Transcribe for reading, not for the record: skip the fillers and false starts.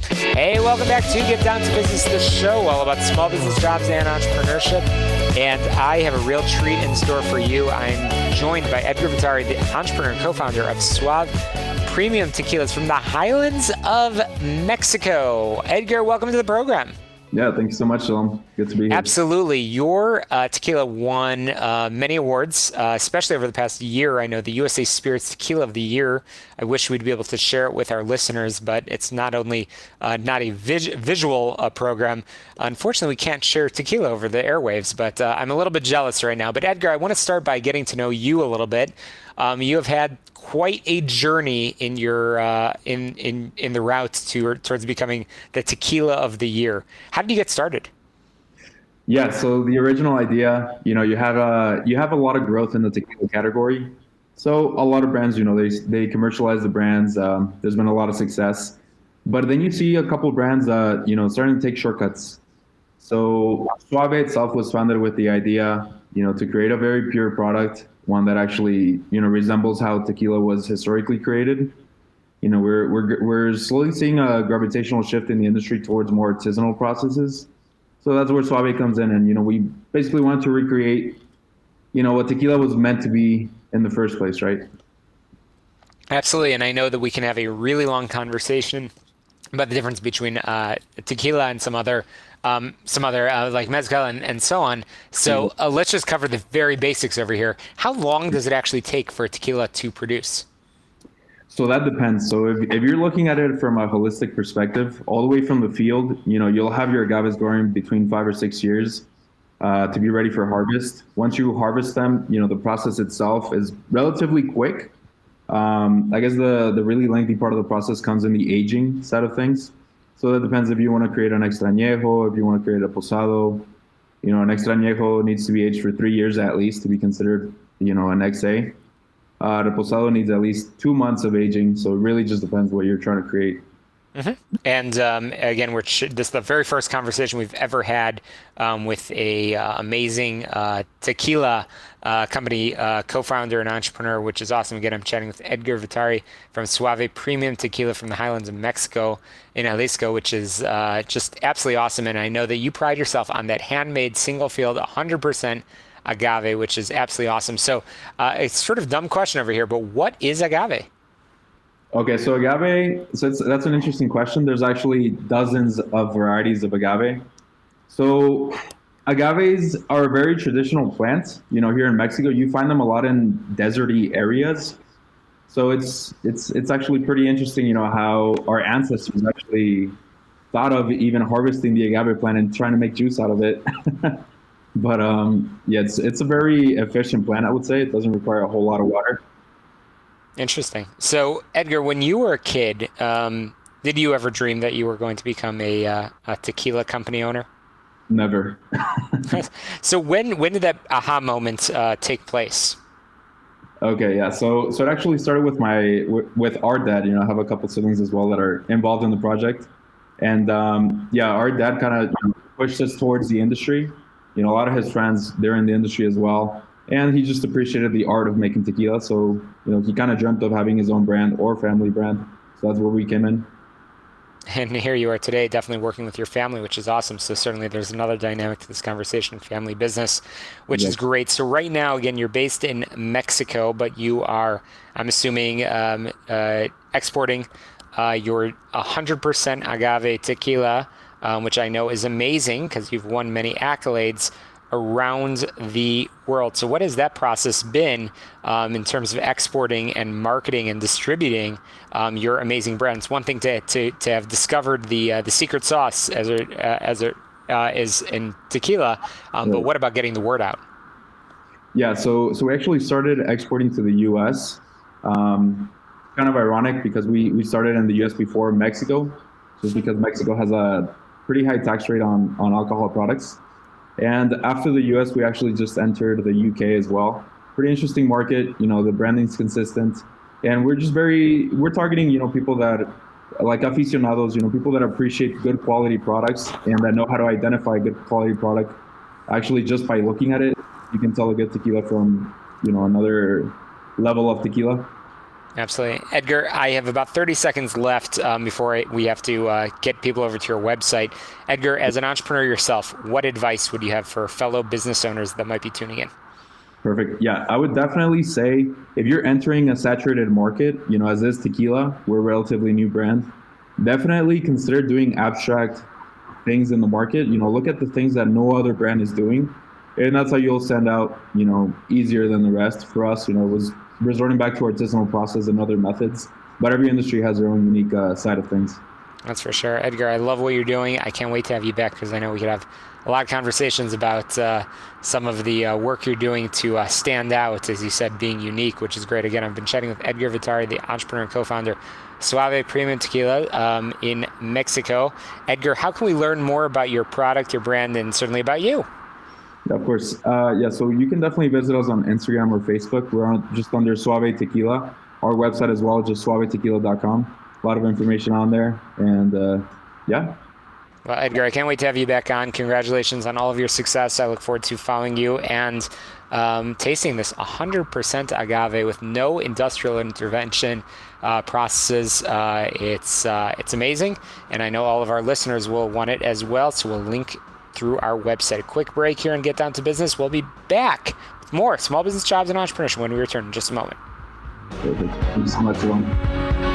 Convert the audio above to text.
Hey, welcome back to Get Down to Business, the show all about small business, jobs, and entrepreneurship. And I have a real treat in store for you. I'm joined by Edgar Vitari, the entrepreneur and co-founder of Suave Premium Tequilas from the Highlands of Mexico. Edgar, welcome to the program. Yeah, thank you so much, Shalom. Good to be here. Absolutely. Your tequila won many awards, especially over the past year. I know the USA Spirits Tequila of the Year. I wish we'd be able to share it with our listeners, but it's not only not a visual program. Unfortunately, we can't share tequila over the airwaves, but I'm a little bit jealous right now. But Edgar, I want to start by getting to know you a little bit. You have had quite a journey in your in the route towards becoming the tequila of the year. How did you get started? Yeah, so the original idea, you have a lot of growth in the tequila category. So a lot of brands, they commercialize the brands. There's been a lot of success, but then you see a couple brands, starting to take shortcuts. So Suave itself was founded with the idea, to create a very pure product, one that actually, resembles how tequila was historically created. We're slowly seeing a gravitational shift in the industry towards more artisanal processes. So that's where Suave comes in, and we basically wanted to recreate, what tequila was meant to be in the first place, right? Absolutely, and I know that we can have a really long conversation about the difference between tequila and some other like mezcal and so on. So let's just cover the very basics over here. How long does it actually take for tequila to produce? So that depends. So if you're looking at it from a holistic perspective, all the way from the field, you'll have your agaves growing between 5 or 6 years to be ready for harvest. Once you harvest them, the process itself is relatively quick. I guess the really lengthy part of the process comes in the aging side of things. So that depends if you want to create an extrañejo, if you want to create a posado. An extrañejo needs to be aged for 3 years at least to be considered, an XA. The posado needs at least 2 months of aging, so it really just depends what you're trying to create. Mm-hmm. And again, this is the very first conversation we've ever had with a amazing tequila company co-founder and entrepreneur, which is awesome. Again, I'm chatting with Edgar Vitari from Suave Premium Tequila from the Highlands of Mexico in Jalisco, which is just absolutely awesome. And I know that you pride yourself on that handmade single field 100% agave, which is absolutely awesome. So it's sort of dumb question over here, but what is agave? Okay, so agave, that's an interesting question. There's actually dozens of varieties of agave. So agaves are a very traditional plant. Here in Mexico, you find them a lot in deserty areas. So it's actually pretty interesting, how our ancestors actually thought of even harvesting the agave plant and trying to make juice out of it. But yeah, it's a very efficient plant, I would say. It doesn't require a whole lot of water. Interesting. So, Edgar, when you were a kid, did you ever dream that you were going to become a tequila company owner? Never. So when did that aha moment take place? Okay, yeah. So it actually started with our dad. I have a couple siblings as well that are involved in the project, and yeah, our dad kind of pushed us towards the industry. A lot of his friends, they're in the industry as well. And he just appreciated the art of making tequila. So, he kind of dreamt of having his own brand or family brand. So that's where we came in. And here you are today, definitely working with your family, which is awesome. So certainly there's another dynamic to this conversation, family business, which is great. So right now, again, you're based in Mexico, but you are, I'm assuming, exporting your 100% agave tequila, which I know is amazing because you've won many accolades around the world. So what has that process been in terms of exporting and marketing and distributing your amazing brands? One thing to have discovered the secret sauce as it is in tequila, but what about getting the word out? Yeah, so we actually started exporting to the U.S. Kind of ironic because we started in the U.S. before Mexico, just because Mexico has a pretty high tax rate on alcohol products. And after the US, we actually just entered the UK as well. Pretty interesting market, the branding's consistent. And we're targeting, people that like aficionados, people that appreciate good quality products and that know how to identify a good quality product. Actually, just by looking at it, you can tell a good tequila from, another level of tequila. Absolutely. Edgar, I have about 30 seconds left before we have to get people over to your website. Edgar, as an entrepreneur yourself, what advice would you have for fellow business owners that might be tuning in? Perfect. Yeah, I would definitely say if you're entering a saturated market, as is Tequila, we're a relatively new brand, definitely consider doing abstract things in the market. Look at the things that no other brand is doing. And that's how you'll stand out, easier than the rest. For us, it was resorting back to artisanal process and other methods. But every industry has their own unique side of things. That's for sure. Edgar, I love what you're doing. I can't wait to have you back because I know we could have a lot of conversations about some of the work you're doing to stand out, as you said, being unique, which is great. Again, I've been chatting with Edgar Vitari, the entrepreneur and co-founder Suave Premium Tequila in Mexico. Edgar, how can we learn more about your product, your brand, and certainly about you? Yeah, of course. So you can definitely visit us on Instagram or Facebook. We're just under Suave Tequila. Our website as well, just suavetequila.com. A lot of information on there. And yeah. Well, Edgar, I can't wait to have you back on. Congratulations on all of your success. I look forward to following you and tasting this 100% agave with no industrial intervention processes. It's amazing, and I know all of our listeners will want it as well, so we'll link through our website. A quick break here and get down to business. We'll be back with more small business jobs and entrepreneurship when we return in just a moment. Perfect. Thank you so much, Shalom.